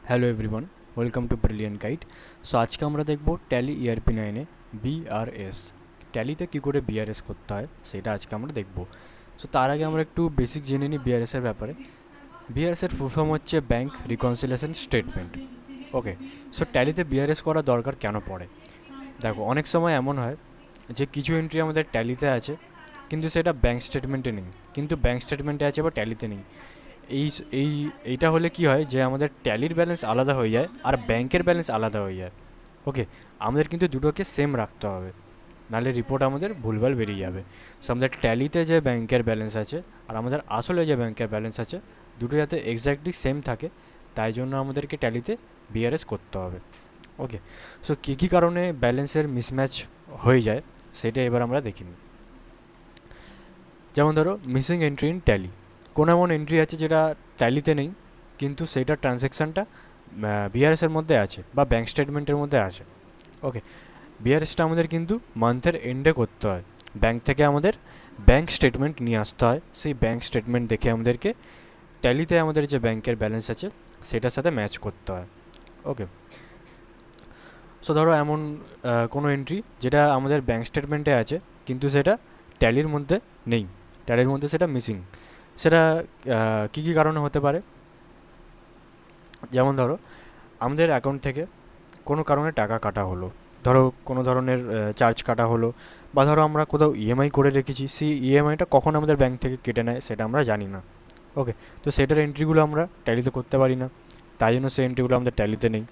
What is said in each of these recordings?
Hello everyone, welcome to brilliant guide. So আজকে আমরা দেখব ট্যালি ERP9-এ বিআরএস। ট্যালিতে কী করে বিআরএস করতে হয় সেটা আজকে আমরা দেখব। সো তার আগে আমরা একটু বেসিক জেনে নিই বিআরএসের ব্যাপারে। বিআরএসের ফুল ফর্ম হচ্ছে ব্যাঙ্ক রিকনসিলিয়েশন স্টেটমেন্ট। ওকে, সো ট্যালিতে বিআরএস করা দরকার কেন পড়ে? দেখো, অনেক সময় এমন হয় যে কিছু এন্ট্রি আমাদের ট্যালিতে আছে কিন্তু সেটা ব্যাঙ্ক স্টেটমেন্টে নেই, কিন্তু ব্যাঙ্ক স্টেটমেন্টে আছে বা ট্যালিতে নেই। এই এই এইটা হলে কি হয় যে আমাদের ট্যালির ব্যালেন্স আলাদা হয়ে যায় আর ব্যাংকের ব্যালেন্স আলাদা হয়ে যায়। ওকে, আমাদের কিন্তু দুটোকে সেম রাখতে হবে, নাহলে রিপোর্ট আমাদের ভুলভাল বেরিয়ে যাবে। সো আমাদের ট্যালিতে যে ব্যাংকের ব্যালেন্স আছে আর আমাদের আসলে যে ব্যাংকের ব্যালেন্স আছে দুটো যাতে এক্স্যাক্টলি সেম থাকে, তাই জন্য আমাদেরকে ট্যালিতে বিআরএস করতে হবে। ওকে, সো কী কী কারণে ব্যালেন্সের মিসম্যাচ হয়ে যায় সেটা এবার আমরা দেখি নিই। যেমন ধরো, মিসিং এন্ট্রি ইন ট্যালি। কোনো এমন এন্ট্রি আছে যেটা ট্যালিতে নেই কিন্তু সেইটা ট্রানজ্যাকশানটা বিআরএসের মধ্যে আছে বা ব্যাঙ্ক স্টেটমেন্টের মধ্যে আছে। ওকে, বিআরএসটা আমাদের কিন্তু মান্থের এন্ডে করতে হয়। ব্যাঙ্ক থেকে আমাদের ব্যাঙ্ক স্টেটমেন্ট নিয়ে আসতে হয়, সেই ব্যাঙ্ক স্টেটমেন্ট দেখে আমাদেরকে ট্যালিতে আমাদের যে ব্যাঙ্কের ব্যালেন্স আছে সেটার সাথে ম্যাচ করতে হয়। ওকে, সো ধরো এমন কোনো এন্ট্রি যেটা আমাদের ব্যাঙ্ক স্টেটমেন্টে আছে কিন্তু সেটা ট্যালির মধ্যে নেই, ট্যালির মধ্যে সেটা মিসিং। সেটা কী কী কারণে হতে পারে? যেমন ধরো, আমাদের অ্যাকাউন্ট থেকে কোনো কারণে টাকা কাটা হলো, ধরো কোনো ধরনের চার্জ কাটা হলো, বা ধরো আমরা কোথাও ইএমআই করে রেখেছি, সেই ইএমআইটা কখন আমাদের ব্যাঙ্ক থেকে কেটে নেয় সেটা আমরা জানি না। ওকে, তো সেটার এন্ট্রিগুলো আমরা ট্যালিতে করতে পারি না, তাই জন্য সেই এন্ট্রিগুলো আমাদের ট্যালিতে নেই।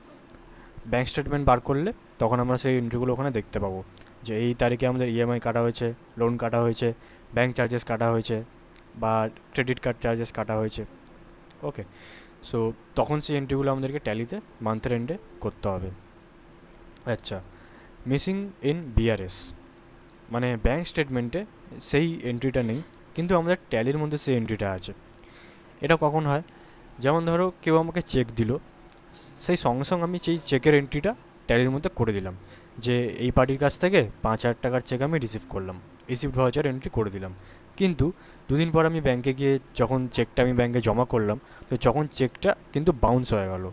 ব্যাঙ্ক স্টেটমেন্ট বার করলে তখন আমরা সেই এন্ট্রিগুলো ওখানে দেখতে পাবো যে এই তারিখে আমাদের ইএমআই কাটা হয়েছে, লোন কাটা হয়েছে, ব্যাঙ্ক চার্জেস কাটা হয়েছে বা ক্রেডিট কার্ড চার্জেস কাটা হয়েছে। ওকে, সো তখন সেই এন্ট্রিগুলো আমাদেরকে ট্যালিতে মান্থের এন্ডে করতে হবে। আচ্ছা, মিসিং ইন বিআরএস মানে ব্যাঙ্ক স্টেটমেন্টে সেই এন্ট্রিটা নেই কিন্তু আমাদের ট্যালির মধ্যে সেই এন্ট্রিটা আছে। এটা কখন হয়? যেমন ধরো কেউ আমাকে চেক দিল, সেই সঙ্গে সঙ্গে আমি সেই চেকের এন্ট্রিটা ট্যালির মধ্যে করে দিলাম যে এই পার্টির কাছ থেকে 5,000 টাকার চেক আমি রিসিভ করলাম, রিসিভড ভাউচার এন্ট্রি করে দিলাম। কিন্তু দুদিন পর আমি ব্যাংকে গিয়ে যখন চেকটা আমি ব্যাংকে জমা করলাম, তো যখন চেকটা কিন্তু বাউন্স হয়ে গেল।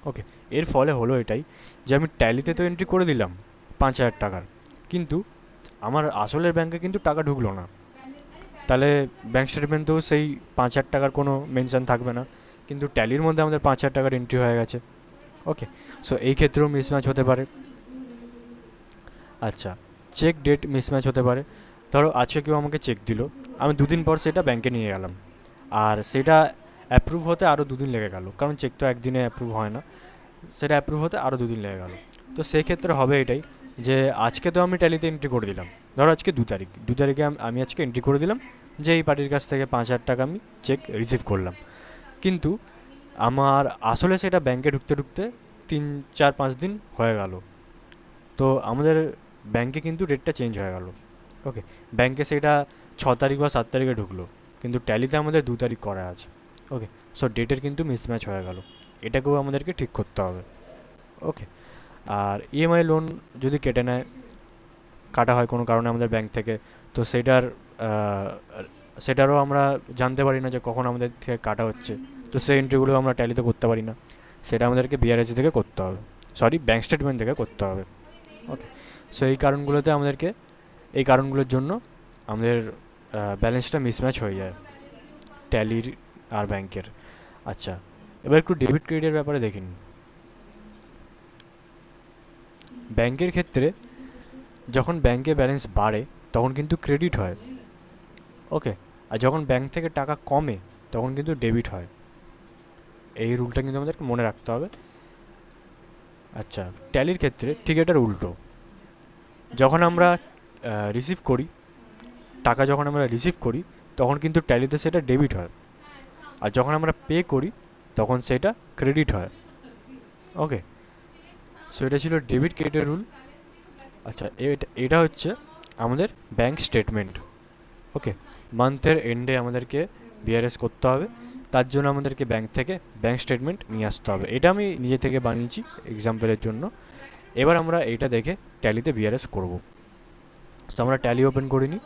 ওকে, এর ফলে হলো এটাই যে আমি ট্যালিতে তো এন্ট্রি করে দিলাম 5,000 টাকার, কিন্তু আমার আসলের ব্যাংকে কিন্তু টাকা ঢুকলো না। তাহলে ব্যাঙ্ক স্টেটমেন্টেও সেই 5,000 টাকার কোনো মেনশন থাকবে না, কিন্তু ট্যালির মধ্যে আমাদের 5,000 টাকার এন্ট্রি হয়ে গেছে। ওকে, সো এই ক্ষেত্রেও মিসম্যাচ হতে পারে। আচ্ছা, চেক ডেট মিসম্যাচ হতে পারে। ধরো আজকে কেউ আমাকে চেক দিল, আমি দুদিন পর সেটা ব্যাংকে নিয়ে গেলাম, আর সেটা অ্যাপ্রুভ হতে আরও দুদিন লেগে গেল, কারণ চেক তো একদিনে অ্যাপ্রুভ হয় না, সেটা অ্যাপ্রুভ হতে আরও দুদিন লেগে গেল। তো সেই ক্ষেত্রে হবে এটাই যে আজকে তো আমি ট্যালিতে এন্ট্রি করে দিলাম, ধরো আজকে 2 তারিখ, 2 তারিখে আমি আজকে এন্ট্রি করে দিলাম যে এই পার্টির কাছ থেকে 5,000 টাকা আমি চেক রিসিভ করলাম, কিন্তু আমার আসলে সেটা ব্যাংকে ঢুকতে ঢুকতে 3, 4, 5 দিন হয়ে গেল। তো আমাদের ব্যাংকে কিন্তু ডেটটা চেঞ্জ হয়ে গেল। ওকে, ব্যাংকে সেটা 6 তারিখ বা 7 তারিখে ঢুকলো, কিন্তু ট্যালিতে আমাদের 2 তারিখ করা আছে। ওকে, সো ডেটের কিন্তু মিসম্যাচ হয়ে গেল, এটাকেও আমাদেরকে ঠিক করতে হবে। ওকে, আর ইএমআই লোন যদি কেটে নেয়, কাটা হয় কোনো কারণে আমাদের ব্যাংক থেকে, তো সেটারও আমরা জানতে পারি না যে কখন আমাদের থেকে কাটা হচ্ছে, তো সেই এন্ট্রিগুলো আমরা ট্যালিতে করতে পারি না, সেটা আমাদেরকে বিআরএস থেকে করতে হবে, সরি ব্যাঙ্ক স্টেটমেন্ট থেকে করতে হবে। ওকে, সো এই কারণগুলোর জন্য আমাদের ব্যালেন্সটা মিসম্যাচ হয়ে যায় ট্যালির আর ব্যাংকের। আচ্ছা, এবার একটু ডেবিট ক্রেডিটের ব্যাপারে দেখে নিন। ব্যাংকের ক্ষেত্রে যখন ব্যাংকে ব্যালেন্স বাড়ে তখন কিন্তু ক্রেডিট হয়। ওকে, আর যখন ব্যাংক থেকে টাকা কমে তখন কিন্তু ডেবিট হয়। এই রুলটা কিন্তু আমাদেরকে মনে রাখতে হবে। আচ্ছা, ট্যালির ক্ষেত্রে ঠিক এটার উল্টো। যখন আমরা রিসিভ করি টাকা, যখন আমরা রিসিভ করি তখন কিন্তু ট্যালিতে সেটা ডেবিট হয়, আর যখন আমরা পে করি তখন সেটা ক্রেডিট হয়। ওকে, সো এটা ছিল ডেবিট ক্রেডিটের রুল। আচ্ছা, এটা হচ্ছে আমাদের ব্যাংক স্টেটমেন্ট। ওকে, মান্থের এন্ডে আমাদেরকে বিআরএস করতে হবে, তার জন্য আমাদেরকে ব্যাংক থেকে ব্যাংক স্টেটমেন্ট নিয়ে আসতে হবে। এটা আমি নিজে থেকে বানিয়েছি এক্সাম্পলের জন্য। এবার আমরা এইটা দেখে ট্যালিতে বিআরএস করব। তো আমরা ট্যালি ওপেন করে নিই।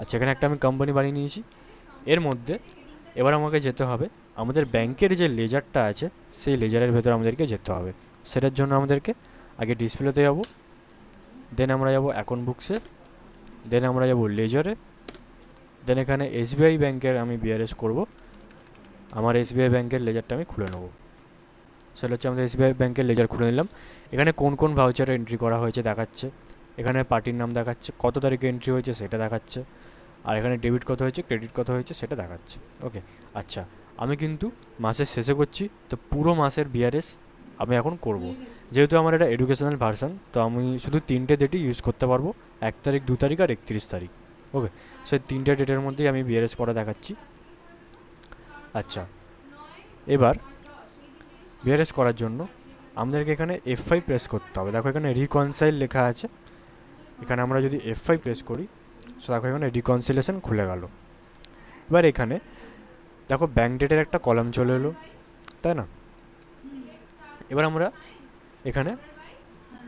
আচ্ছা, এখানে একটা আমি কোম্পানি বানিয়ে নিয়েছি। এর মধ্যে এবার আমাকে যেতে হবে আমাদের ব্যাংকের যে লেজারটা আছে সেই লেজারের ভেতর আমাদেরকে যেতে হবে। সেটার জন্য আমাদেরকে আগে ডিসপ্লেতে যাব, দেন আমরা যাব অ্যাকাউন্ট বুকসে, দেন আমরা যাব লেজারে, দেন এখানে এসবিআই ব্যাংকের আমি বিআরএস করব। আমার এসবিআই ব্যাংকের লেজারটা আমি খুলে নেব। সেটা হচ্ছে আমাদের এসবিআই ব্যাংকের লেজার খুলে নিলাম। এখানে কোন কোন ভাউচারে এন্ট্রি করা হয়েছে দেখাচ্ছে, এখানে পার্টির নাম দেখাচ্ছে, কত তারিখে এন্ট্রি হয়েছে সেটা দেখাচ্ছে, আর এখানে ডেবিট কত হয়েছে ক্রেডিট কত হয়েছে সেটা দেখাচ্ছে। ওকে, আচ্ছা আমি কিন্তু মাসের শেষে করছি, তো পুরো মাসের বিআরএস আমি এখন করব। যেহেতু আমার এটা এডুকেশনাল ভার্সন, তো আমি শুধু 3টে ডেটই ইউজ করতে পারবো, 1 তারিখ, 2 তারিখ আর 31 তারিখ। ওকে, সেই 3টে ডেটের মধ্যেই আমি বিআরএস করা দেখাচ্ছি। আচ্ছা, এবার বিআরএস করার জন্য আমাদেরকে এখানে F5 প্রেস করতে হবে। দেখো এখানে রিকনসাইল লেখা আছে, এখানে আমরা যদি F5 প্রেস করি, সো দেখো এখানে রিকনসিলেশন খুলে গেল। এবার এখানে দেখো ব্যাঙ্ক ডেটের একটা কলাম চলে এলো, তাই না? এবার আমরা এখানে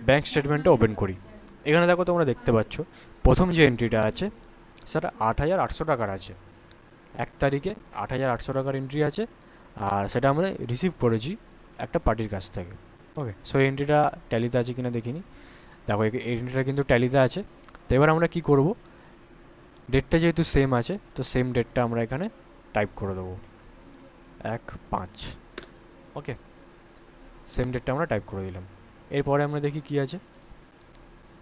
ব্যাঙ্ক স্টেটমেন্টটা ওপেন করি। এখানে দেখো তোমরা দেখতে পাচ্ছ প্রথম যে এন্ট্রিটা আছে সেটা 8,800 টাকার আছে। 1 তারিখে 8,800 টাকার এন্ট্রি আছে, আর সেটা আমরা রিসিভ করেছি একটা পার্টির কাছ থেকে। ওকে, সো এই এন্ট্রিটা ট্যালিতে আছে কিনা দেখিনি। দেখো এই এন্ট্রিটা কিন্তু ট্যালিতে আছে। তো এবার আমরা কি করব, ডেটটা যেহেতু সেম আছে, তো সেম ডেটটা আমরা এখানে টাইপ করে দেবো 1/5। ওকে, সেম ডেটটা আমরা টাইপ করে দিলাম। এরপরে আমরা দেখি কি আছে।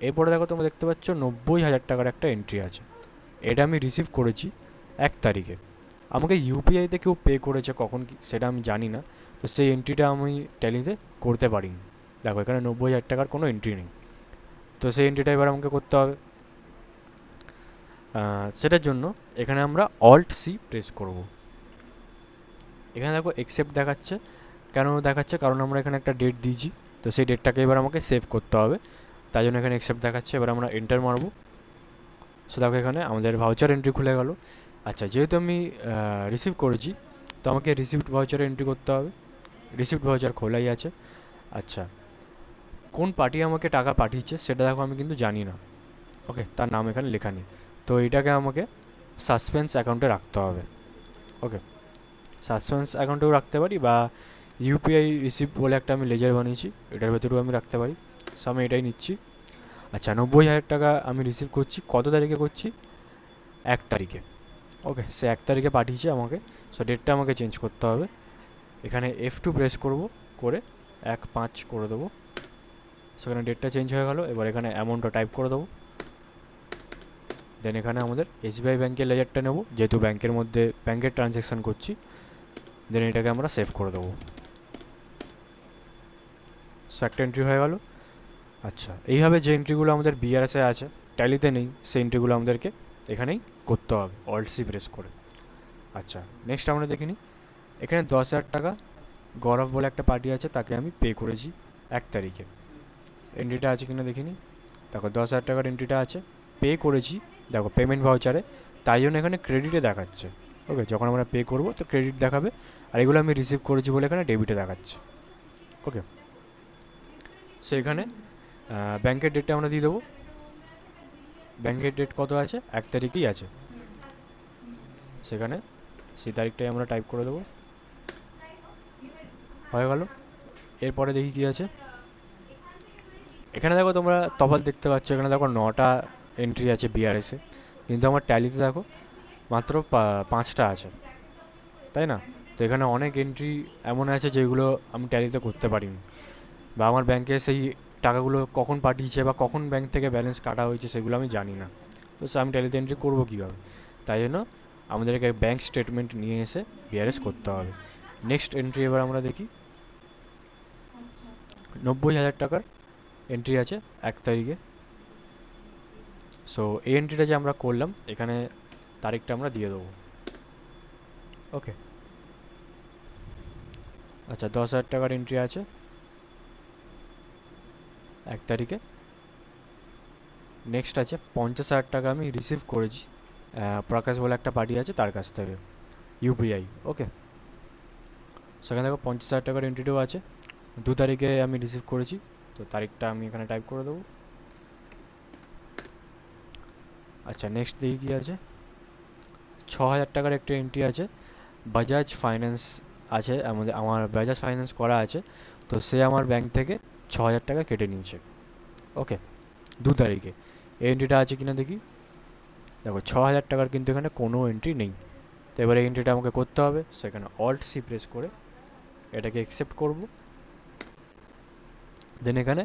এরপরে দেখো তোমরা দেখতে পাচ্ছ 90,000 টাকার একটা এন্ট্রি আছে। এটা আমি রিসিভ করেছি 1 তারিখে। আমাকে ইউপিআইতে কেউ পে করেছে কখন কি সেটা আমি জানি না, তো সেই এন্ট্রিটা আমি ট্যালিতে করতে পারিনি। দেখো এখানে 90,000 টাকার কোনো এন্ট্রি নেই, তো সেই এন্ট্রিটা এবার আমাকে করতে হবে। সেটার জন্য এখানে আমরা Alt+C প্রেস করব। এখানে দেখো অ্যাকসেপ্ট দেখাচ্ছে, কেন দেখাচ্ছে, কারণ আমরা এখানে একটা ডেট দিয়েছি, তো সেই ডেটটাকে এবার আমাকে সেভ করতে হবে, তাই জন্য এখানে অ্যাকসেপ্ট দেখাচ্ছে। এবার আমরা এন্টার মারবো। সো দেখো এখানে আমাদের ভাউচার এন্ট্রি খুলে গেল। আচ্ছা, যেহেতু আমি রিসিভ করেছি, তো আমাকে রিসিপ্ট ভাউচারে এন্ট্রি করতে হবে। রিসিপ্ট ভাউচার খোলাই আছে। আচ্ছা, কোন পার্টি আমাকে টাকা পাঠিয়েছে সেটা দেখো আমি কিন্তু জানি না। ওকে, তার নাম এখানে লেখা নেই, তো এটাকে আমাকে সাসপেন্স অ্যাকাউন্টে রাখতে হবে। ওকে, সাসপেন্স অ্যাকাউন্টেও রাখতে পারি, বা ইউপিআই রিসিপ্ট বলে একটা আমি লেজার বানিয়েছি, এটার ভেতরেও আমি রাখতে পারি। সো আমি এটাই নিচ্ছি। আচ্ছা, 90,000 টাকা আমি রিসিভ করছি, কত তারিখে করছি? 1 তারিখে। ওকে, সে 1 তারিখে পাঠিয়েছে আমাকে, সো ডেটটা আমাকে চেঞ্জ করতে হবে। এখানে F2 প্রেস করব, করে 1/5 করে দেবো। সেখানে ডেটটা চেঞ্জ হয়ে গেল। এবার এখানে অ্যামাউন্টটা টাইপ করে দেবো। দেন এখানে আমাদের এসবিআই ব্যাঙ্কের লেজারটা নেব, যেহেতু ব্যাঙ্কের মধ্যে ব্যাঙ্কের ট্রানজ্যাকশান করছি। দেন এটাকে আমরা সেভ করে দেবো। সো একটা এন্ট্রি হয়ে গেল। আচ্ছা, এইভাবে যে এন্ট্রিগুলো আমাদের বিআরএসে আছে, ট্যালিতে নেই, সেই এন্ট্রিগুলো আমাদেরকে এখানেই করতে হবে Alt+C প্রেস করে। আচ্ছা, নেক্সট আমরা দেখে নিই। এখানে 10,000 টাকা গৌরব বলে একটা পার্টি আছে, তাকে আমি পে করেছি 1 তারিখে। এন্ট্রিটা আছে কিনা দেখিনি। দেখো 10,000 টাকার এন্ট্রিটা আছে, পে করেছি দেখো পেমেন্ট ভাউচারে, তাই জন্য এখানে ক্রেডিটে দেখাচ্ছে। ওকে, যখন আমরা পে করবো তো ক্রেডিট দেখাবে, আর এগুলো আমি রিসিভ করেছি বলে এখানে ডেবিটে দেখাচ্ছে। ওকে, সো এখানে ব্যাংকের ডেটটা আমরা দিয়ে দেবো। ব্যাংকের ডেট কত আছে? 1 তারিখই আছে, সেখানে সেই তারিখটাই আমরা টাইপ করে দেবো। হয়ে গেল। এরপরে দেখি কী আছে। এখানে দেখো তোমরা তফাৎ দেখতে পাচ্ছ, এখানে দেখো 9টা এন্ট্রি আছে বিআরএসে, কিন্তু আমার ট্যালিতে দেখো মাত্র 5টা আছে, তাই না? তো এখানে অনেক এন্ট্রি এমন আছে যেগুলো আমি ট্যালিতে করতে পারিনি, বা আমার ব্যাংকে সেই টাকাগুলো কখন পাঠিয়েছে বা কখন ব্যাংক থেকে ব্যালেন্স কাটা হয়েছে সেগুলো আমি জানি না। তো আমি ট্যালিতে এন্ট্রি করবো কীভাবে? তাই জন্য আমাদেরকে ব্যাংক স্টেটমেন্ট নিয়ে এসে বিআরএস করতে হবে। নেক্সট এন্ট্রি এবার আমরা দেখি। 90,000 টাকার এন্ট্রি আছে 1 তারিখে। সো এই এন্ট্রিটা যে আমরা করলাম, এখানে তারিখটা আমরা দিয়ে দেবো। ওকে, আচ্ছা 10,000 টাকার এন্ট্রি আছে 1 তারিখে। নেক্সট আছে 50,000 টাকা আমি রিসিভ করেছি প্রকাশ বলে একটা পার্টি আছে তার কাছ থেকে, ইউপিআই। ওকে, সেখানে দেখো 50,000 টাকার এন্ট্রিটাও আছে, 2 তারিখে আমি রিসিভ করেছি, তো তারিখটা আমি এখানে টাইপ করে দেবো। আচ্ছা, নেক্সট দেখি কী আছে। 6,000 টাকার একটা এন্ট্রি আছে বাজাজ ফাইন্যান্স আছে, আমার বাজাজ ফাইন্যান্স করা আছে, তো সে আমার ব্যাংক থেকে 6,000 টাকা কেটে নিয়েছে। ওকে, 2 তারিখে এই এন্ট্রিটা আছে কিনা দেখি। দেখো 6,000 টাকার কিন্তু এখানে কোনো এন্ট্রি নেই। তো এবার এই এন্ট্রিটা আমাকে করতে হবে, সেখানে অল্ট সি প্রেস করে এটাকে অ্যাকসেপ্ট করব। দেন এখানে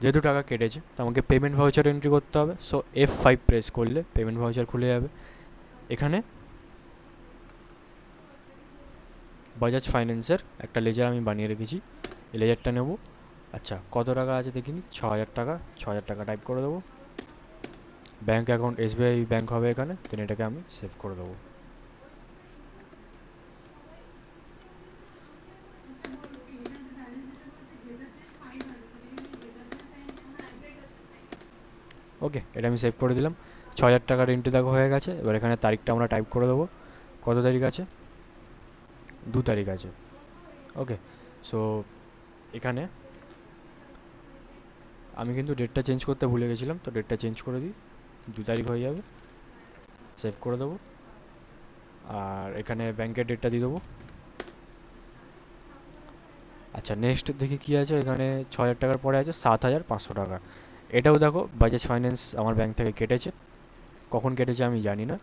যেহেতু টাকা কেটেছে তো আমাকে পেমেন্ট ভাউচার এন্ট্রি করতে হবে। সো F5 প্রেস করলে পেমেন্ট ভাউচার খুলে যাবে। এখানে বাজাজ ফাইন্যান্সের একটা লেজার আমি বানিয়ে রেখেছি, এই লেজারটা নেব। আচ্ছা, কত টাকা আছে দেখিনি, 6,000 টাকা। 6,000 টাকা টাইপ করে দেবো। ব্যাঙ্ক অ্যাকাউন্ট SBI ব্যাঙ্ক হবে এখানে, দেন এটাকে আমি সেভ করে দেবো। ওকে, এটা আমি সেভ করে দিলাম। 6,000 টাকার এন্ট্রি দেখো হয়ে গেছে। এবার এখানে তারিখটা আমরা টাইপ করে দেবো। কত তারিখ আছে, 2 তারিখ আছে। ওকে, সো এখানে আমি কিন্তু ডেটটা চেঞ্জ করতে ভুলে গেছিলাম, তো ডেটটা চেঞ্জ করে দিই, 2 তারিখ হয়ে যাবে। সেভ করে দেবো। আর এখানে ব্যাংকের ডেটটা দিয়ে দেবো। আচ্ছা, নেক্সট দেখি কী আছে এখানে। 6,000 টাকার পরে আছে 7,500 টাকা। এটাও দেখো বাজাজ ফাইন্যান্স আমার ব্যাংক থেকে কেটেছে। কখন কেটেছে আমি জানি না।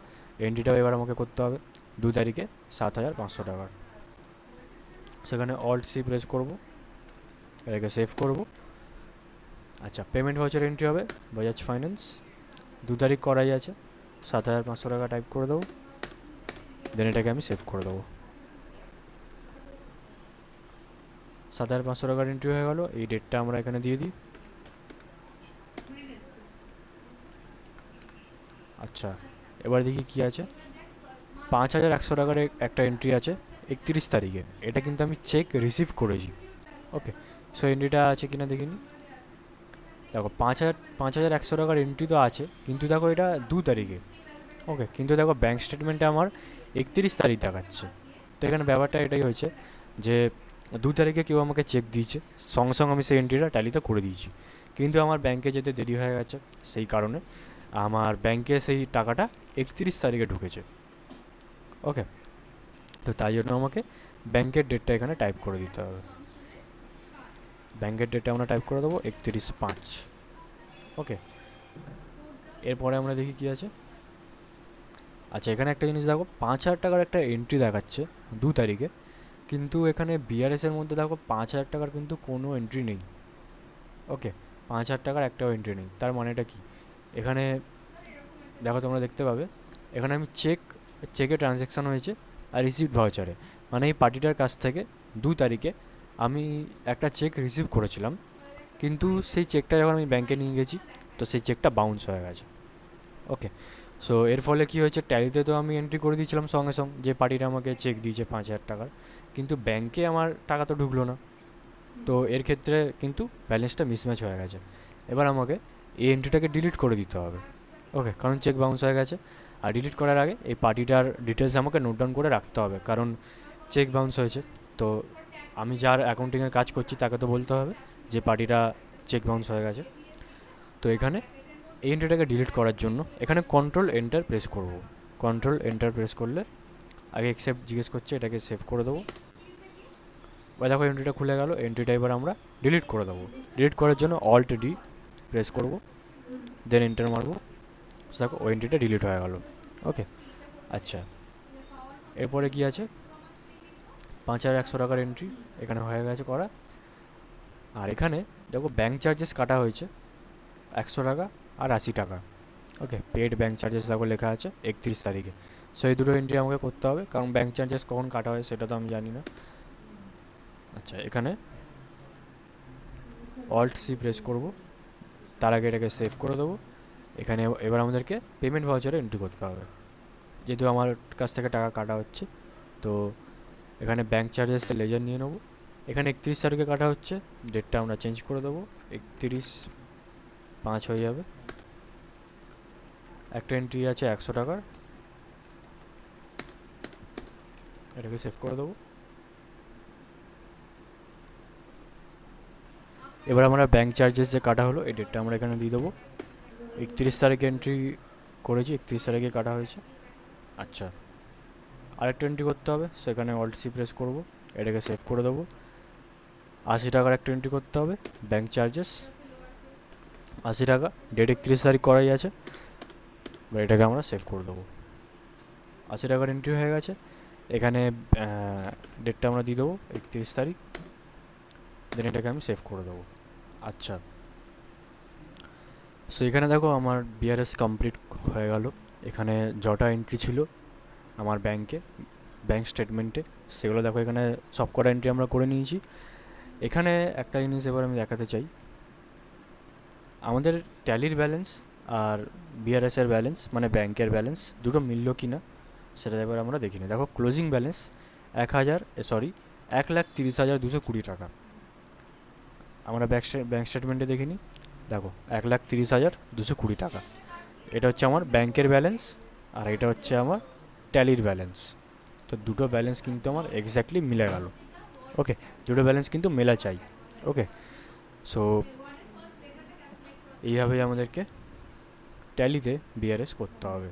এন্ট্রিটাও এবার আমাকে করতে হবে 2 তারিখে 7,500 টাকার। সেখানে অল্ট সি প্রেস করব, এটাকে সেভ করব। আচ্ছা, পেমেন্ট ভাউচার এন্ট্রি হবে বাজাজ ফাইন্যান্স, 2 তারিখ করাই আছে, 7,500 টাকা টাইপ করে দেবো। দেন এটাকে আমি সেভ করে দেবো। 7,500 টাকার এন্ট্রি হয়ে গেল। এই ডেটটা আমরা এখানে দিয়ে দিই। আচ্ছা, এবার দেখি কী আছে। 5,100 টাকার একটা এন্ট্রি আছে 31 তারিখে। এটা কিন্তু আমি চেক রিসিভ করেছি। ওকে, সো এন্ট্রিটা আছে কিনা দেখিনি। দেখো 5,100 টাকার এন্ট্রি তো আছে, কিন্তু দেখো এটা 2 তারিখে। ওকে, কিন্তু দেখো ব্যাঙ্ক স্টেটমেন্টে আমার 31 তারিখ দেখাচ্ছে। তো এখানে ব্যাপারটা এটাই হয়েছে যে 2 তারিখে কেউ আমাকে চেক দিয়েছে, সঙ্গে সঙ্গে আমি সেই এন্ট্রিটা ট্যালিতে করে দিয়েছি, কিন্তু আমার ব্যাংকে যেতে দেরি হয়ে গেছে। সেই কারণে আমার ব্যাংকে সেই টাকাটা 31 তারিখে ঢুকেছে। ওকে, তো তাই জন্য আমাকে ব্যাংকের ডেটটা এখানে টাইপ করে দিতে হবে। ব্যাংকের ডেটটা আমরা টাইপ করে দেবো 31/5। ওকে, এরপরে আমরা দেখি কী আছে। আচ্ছা, এখানে একটা জিনিস দেখো, 5,000 টাকার একটা এন্ট্রি দেখাচ্ছে 2 তারিখে, কিন্তু এখানে বিআরএসের মধ্যে দেখো 5,000 টাকার কিন্তু কোনো এন্ট্রি নেই। ওকে, 5,000 টাকার একটাও এন্ট্রি নেই। তার মানেটা কি, এখানে দেখো তোমরা দেখতে পাবে এখানে আমি চেকে ট্রানজ্যাকশান হয়েছে আর রিসিভড ভাউচারে, মানে এই পার্টিটার কাছ থেকে 2 তারিখে আমি একটা চেক রিসিভ করেছিলাম, কিন্তু সেই চেকটা যখন আমি ব্যাংকে নিয়ে গেছি তো সেই চেকটা বাউন্স হয়ে গেছে। ওকে, সো এর ফলে কী হয়েছে, ট্যালিতে তো আমি এন্ট্রি করে দিয়েছিলাম সঙ্গে সঙ্গে যে পার্টিটা আমাকে চেক দিয়েছে 5,000 টাকার, কিন্তু ব্যাংকে আমার টাকা তো ঢুকলো না। তো এর ক্ষেত্রে কিন্তু ব্যালেন্সটা মিসম্যাচ হয়ে গেছে। এবার আমাকে এই এন্ট্রিটাকে ডিলিট করে দিতে হবে। ওকে, কারণ চেক বাউন্স হয়ে গেছে। আর ডিলিট করার আগে এই পার্টিটার ডিটেলস আমাকে নোট ডাউন করে রাখতে হবে, কারণ চেক বাউন্স হয়েছে। তো আমি যার অ্যাকাউন্টিংয়ের কাজ করছি তাকে তো বলতে হবে যে পার্টিটা চেক বাউন্স হয়ে গেছে। তো এখানে এই এন্ট্রিটাকে ডিলিট করার জন্য এখানে কন্ট্রোল এন্টার প্রেস করব। কন্ট্রোল এন্টার প্রেস করলে আগে অ্যাকসেপ্ট জিজ্ঞেস করছে, এটাকে সেভ করে দেবো। বা দেখো এন্ট্রিটা খুলে গেল। এন্ট্রিটা এবার আমরা ডিলিট করে দেবো। ডিলিট করার জন্য অল্ট ডি প্রেস করব, দেন এন্টার মারবো। দেখো ওই এন্ট্রিটা ডিলিট হয়ে গেল। ওকে, আচ্ছা, এরপরে কি আছে, 5,100 টাকার এন্ট্রি এখানে হয়ে গেছে করা। আর এখানে দেখো ব্যাঙ্ক চার্জেস কাটা হয়েছে 100 টাকা আর 80 টাকা। ওকে, পেড ব্যাঙ্ক চার্জেস দেখো লেখা আছে 31 তারিখে। সো এই দুটো এন্ট্রি আমাকে করতে হবে, কারণ ব্যাঙ্ক চার্জেস কখন কাটা হয় সেটা তো আমি জানি না। আচ্ছা, এখানে অল্ট সি প্রেস করব, তার আগে এটাকে সেভ করে দেবো। এখানে এবার আমাদেরকে পেমেন্ট ভাউচারে এন্ট্রি করতে হবে, যেহেতু আমার কাছ থেকে টাকা কাটা হচ্ছে। তো এখানে ব্যাঙ্ক চার্জেস লেজার নিয়ে নেবো। এখানে 31 তারিখে কাটা হচ্ছে, ডেটটা আমরা চেঞ্জ করে দেবো, 31/5 হয়ে যাবে। একটা এন্ট্রি আছে 100 টাকার, এটাকে সেভ করে দেবো। এবার আমরা ব্যাঙ্ক চার্জেস যে কাটা হলো এই ডেটটা আমরা এখানে দিয়ে দেবো। 31 তারিখে এন্ট্রি করেছি, 31 তারিখে কাটা হয়েছে। আচ্ছা, আরেকটা এন্ট্রি করতে হবে, সেখানে অল্ট সি প্রেস করব, এটাকে সেভ করে দেবো। 80 টাকার একটা এন্ট্রি করতে হবে, ব্যাঙ্ক চার্জেস 80 টাকা, ডেট 31 তারিখ করাই আছে, এবার এটাকে আমরা সেভ করে দেবো। 80 টাকার এন্ট্রি হয়ে গেছে। এখানে ডেটটা আমরা দিয়ে দেবো 31 তারিখ, দেন এটাকে আমি সেভ করে দেবো। আচ্ছা, সো এখানে দেখো আমার বিআরএস কমপ্লিট হয়ে গেল। এখানে যটা এন্ট্রি ছিল আমার ব্যাঙ্ক স্টেটমেন্টে, সেগুলো দেখো এখানে সব কটা এন্ট্রি আমরা করে নিয়েছি। এখানে একটা জিনিস এবার আমি দেখাতে চাই, আমাদের ট্যালির ব্যালেন্স আর বিআরএসের ব্যালেন্স মানে ব্যাংকের ব্যালেন্স দুটো মিলল কি না সেটা এবার আমরা দেখিনি। দেখো ক্লোজিং ব্যালেন্স 1,30,220 টাকা। আমরা ব্যাঙ্ক স্টেটমেন্টে দেখিনি, দেখো 1,30,220 টাকা। এটা হচ্ছে আমার ব্যাংকের ব্যালেন্স আর এটা হচ্ছে আমার ট্যালির ব্যালেন্স। তো দুটো ব্যালেন্স কিন্তু আমার এক্স্যাক্টলি মিলে গেল। ওকে, দুটো ব্যালেন্স কিন্তু মেলা চাই। ওকে, সো এইভাবেই আমাদেরকে ট্যালিতে বিআরএস করতে হবে।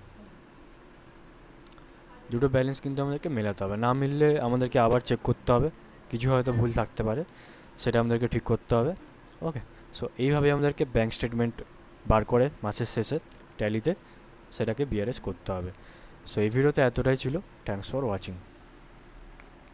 দুটো ব্যালেন্স কিন্তু আমাদেরকে মেলাতে হবে, না মিললে আমাদেরকে আবার চেক করতে হবে, কিছু হয়তো ভুল থাকতে পারে, সেটা আমাদেরকে ঠিক করতে হবে। ওকে, সো এইভাবে আমাদেরকে ব্যাঙ্ক স্টেটমেন্ট বার করে মাসের শেষে ট্যালিতে সেটাকে বিআরএস করতে হবে। সো এই ভিডিওতে এতটাই ছিল। Thanks for watching.